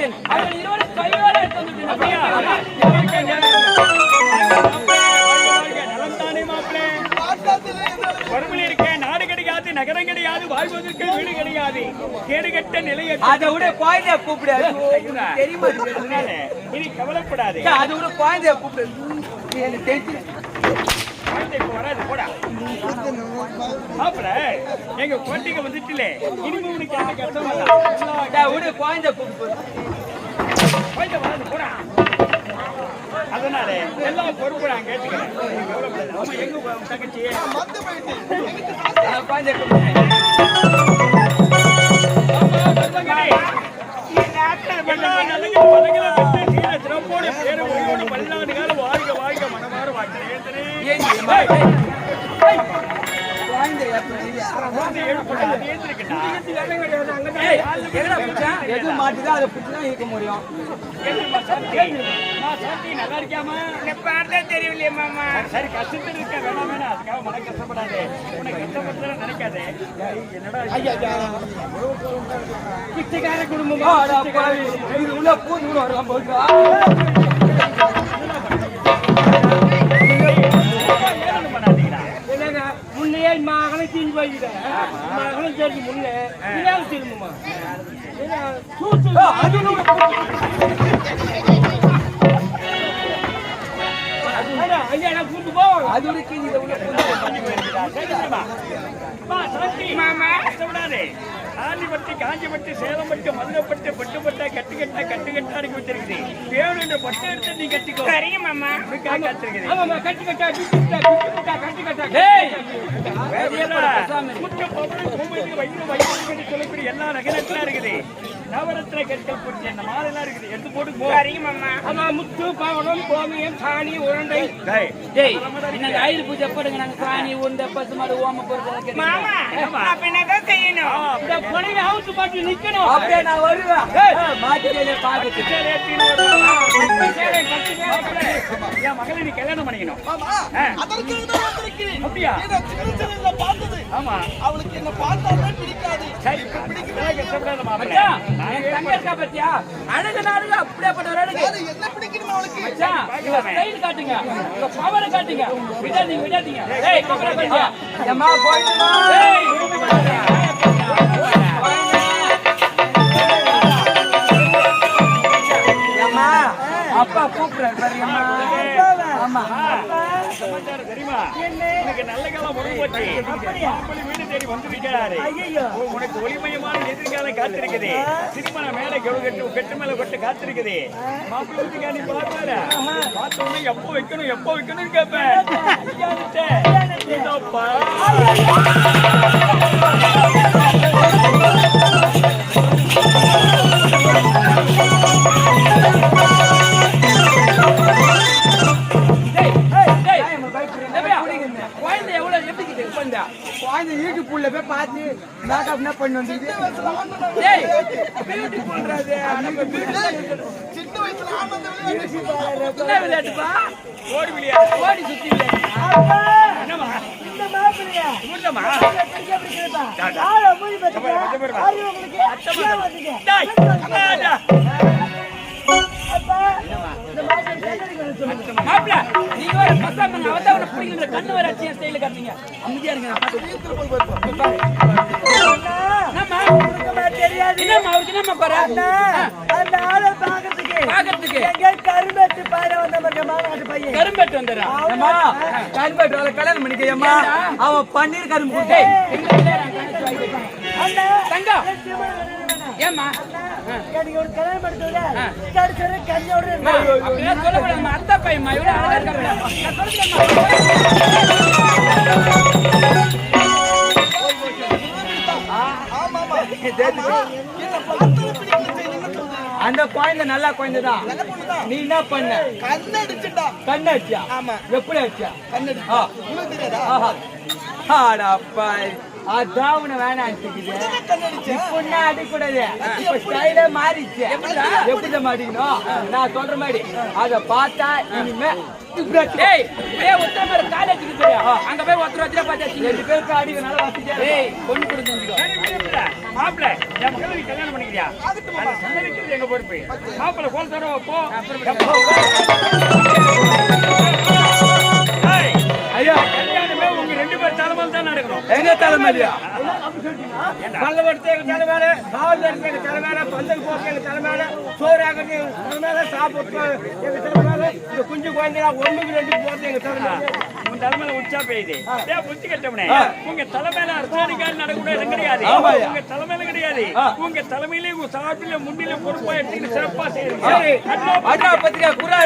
விட்டேன். அவர்கள் இருவரும் கையோட எடுத்து வந்துவிட்டேன். நாடு கிடையாது, நகரம் கிடையாது, வாழ்வதற்கு வீடு கிடையாது, கேடுகட்ட நிலையை அதை விட குழந்தைய கூப்பிடாது தெரியுமா? இனி கவலைப்படாது. அதை விட குழந்தைய கூப்பிடு. வராது போடா. எங்க குழந்தைங்க வந்துட்டுல இனிமே உனக்கு என்ன கஷ்டம் விட குழந்தை கூப்பிடு. குழந்தை வராது போடா. அதனால எல்லாம் பொறுப்பு நான் கேட்டுக்கிறேன். எங்க தங்கச்சி குழந்தை கூப்பிடு. பல்லாண்டு காலம் வாழ்க வாழ்க மனமாற வாழ்க்கை மாட்டுதான் அதை பிடிச்சுதான் இருக்க முடியும். நல்லா இருக்கியாமா? தெரியலையே மாமா. சரி கஷ்டத்தில் இருக்க வேணாம் வேணாம், அதுக்காக மன கஷ்டப்படாது. உனக்கு கஷ்டப்பட்டு நினைக்காது. பிச்சைக்கார குடும்பமா இது உள்ள பூந்து வரும் போட்டு முன்னையே மகனை தீஞ்சு போய்கிட்டேன். மகனும் சரி முன்னே திரும்புமா ஆண்டிப்பட்டி, காஞ்சிப்பட்டி, சேலம்பட்டி, மதுரைப்பட்டி, பட்டுப்பட்ட கட்டுக்கட்டா கட்டுக்கட்டா இருக்கு வச்சிருக்குது. வேணும் என்ற பட்டு எடுத்து நீ கட்டிக்கோ. சரிங்க மாமா. கட்டுக்கட்டா சொல்லக்கூடிய எல்லா நகரத்திலும் இருக்குது. நவரத்ன கற்கள் போட்டு என்ன மாதிரிலாம் இருக்குது. எடுத்து போட்டு போ. சரிங்க மாமா. ஆமா, முத்து, பாவனம், கோமியம், சாணி, உருண்டை. ஆயுத பூஜை போடுங்க. நாங்க சாணி, உருண்டை, பசு மாடு, ஓம பொருள் மாமா. அப்ப என்னதான் செய்யணும்? இந்த புடவை ஹவுஸ் பாட்டு நிக்கணும். அப்படியே நான் வருவேன். மாட்டிலே பாத்துட்டு என் மகளை நீ கல்யாணம் பண்ணிக்கணும். அப்படியா? ஆமா, அவளுக்கு என்ன பார்த்தாலே பிடிக்காது. சரி, கஷ்டப்படாத மாப்பிள்ளை. பத்தியா அழகு நாடுங்க. அப்படியே என்ன பிடிக்கணும் அவளுக்கு? காட்டுங்க, பவரை காட்டுங்க. விடாதீங்க. அப்பா கூப்பிடுறாரு. தெரியுமா? உனக்கு நல்ல காலம் முடிஞ்சு வீடு தேடி வந்திருக்கிறாரு. உனக்கு ஒளிமயமான எதிர்காலம் காத்திருக்குது. திருமண மேல கெட்டு மேல கொட்டு காத்திருக்குது. மாப்பிள்ளை வீட்டுக்காரி பாரு. பார்த்த உடனே எப்போ வைக்கணும் கேட்பேன். யூடியூப்ல போய் பார்த்து மேக்கப் என்ன பண்ணி வந்து விளையாட்டுப்பா. ஓடி சுத்தி மாப்பிள்ள நீங்க வர பசங்க அவதான் அவனை பிடிக்கிற கண்ணு வர அச்சியா ஸ்டைல காட்டுறீங்க. அமைதியா இருங்க. தெரியாது என்னம்மா அவருக்கு என்னம்மா பாரு அந்த ஆளை பாக்கிறதுக்கு எங்க கரும்பெட்டு பாரு வந்த மாதிரி பையன் கரும்பெட்டு வந்தா அம்மா கரும்பெட்டு அவளை கல்யாணம் பண்ணிக்கையம்மா. அவன் பன்னீர் கரும்பு கொடுத்தே தங்கா ஏம்மா எனக்கு ஒரு கல்யாணம் பண்ணுறதுல கடைசிவரை கஞ்சோட அப்படியே சொல்லக்கூடாது. அத்தை பையன் இவட அழகா அந்த குழந்தை நல்லா குழந்தைதான். நீ என்ன பண்ண? கண்ணடிச்சா? ஆமா. எப்படி அடிச்சா? கண்ணடிச்சா. அதான் உன வேணாம். இப்ப அடிக்கூடாது. இப்ப ஸ்டைல மாறிச்சு. எப்படி மாட்டிக்கணும்? நான் சொல்ற மாதிரி அத பார்த்தா இனிமே காலேஜுக்கு தெரியும். அங்க போய் ஒருத்தர் வச்சுட்டு பார்த்தா 2 பேருக்கு அடிக்க நல்லா வசதியா பொண்ணு கொடுத்து மாப்பிள்ள கிழவி கல்யாணம் பண்ணிக்கிறியா அந்த சந்ததிக்கிறது எங்க பொறுப்பு மாப்பிள்ளை கோல் தர போ ஐயா கல்யாணமே உங்க 2 பேர் தலைமையில் தான் நடக்கணும் எங்க தலைமையா பல்லவடுத்து எங்க தலைமையில காவல் எடுத்து எங்க தலைமையில பந்தல் போக்கு எங்க தலைமையில சோறு ஆகிறது எங்க தலைமையில சாப்பிட்டு எங்க தலைமையில இந்த குஞ்சு குழந்தைங்க 1-2 போட்டு எங்க தலைமையில உங்க தலைமையில உச்சா பெய்யுது புத்தி கட்டவனே உங்க தலைமையில அரசாணிக்காரி நடக்கூடிய இடம் கிடையாது ஆமாய்யா. உங்க தலைமையில கிடையாது உங்க தலைமையிலே உங்க சாப்பில முன்னிலை பொறுப்பா எடுத்து சிறப்பா செய்யுங்க அண்ணா பத்திரிகை குரா